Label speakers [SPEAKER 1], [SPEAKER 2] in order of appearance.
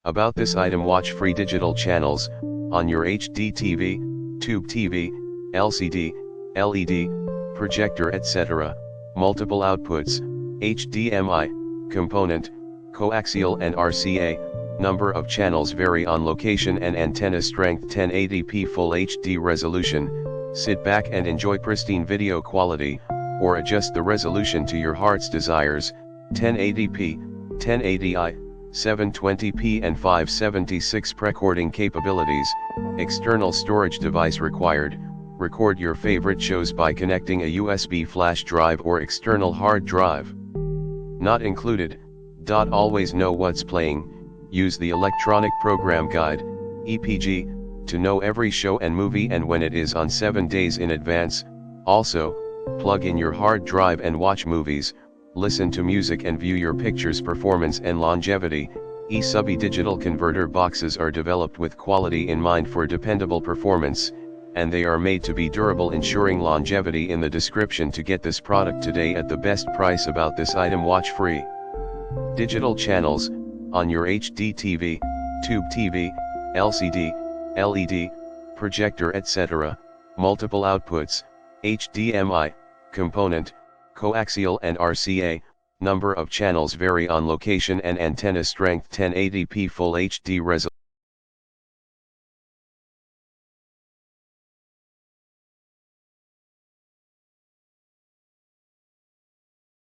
[SPEAKER 1] About this item, watch free digital channels on your HD TV, Tube TV, LCD, LED, projector etc. Multiple outputs, HDMI, component, coaxial and RCA. Number of channels vary on location and antenna strength. 1080p Full HD resolution. Sit back and enjoy pristine video quality, or adjust the resolution to your heart's desires. 1080p, 1080i, 720p and 576 recording capabilities. External storage device required. Record your favorite shows by connecting a USB flash drive or external hard drive. Not included. Always know what's playing. Use the electronic program guide, EPG, to know every show and movie and when it is on 7 days in advance. Also, plug in your hard drive and watch movies, listen to music and view your pictures. Performance and longevity. Exuby digital converter boxes are developed with quality in mind for dependable performance, and they are made to be durable, ensuring longevity. In the description to get this product today at the best price. About this item, watch free digital channels on your HD TV, Tube TV, LCD, LED, projector etc. Multiple outputs, HDMI, component, coaxial and RCA. Number of channels vary on location and antenna strength. 1080p Full HD resolution.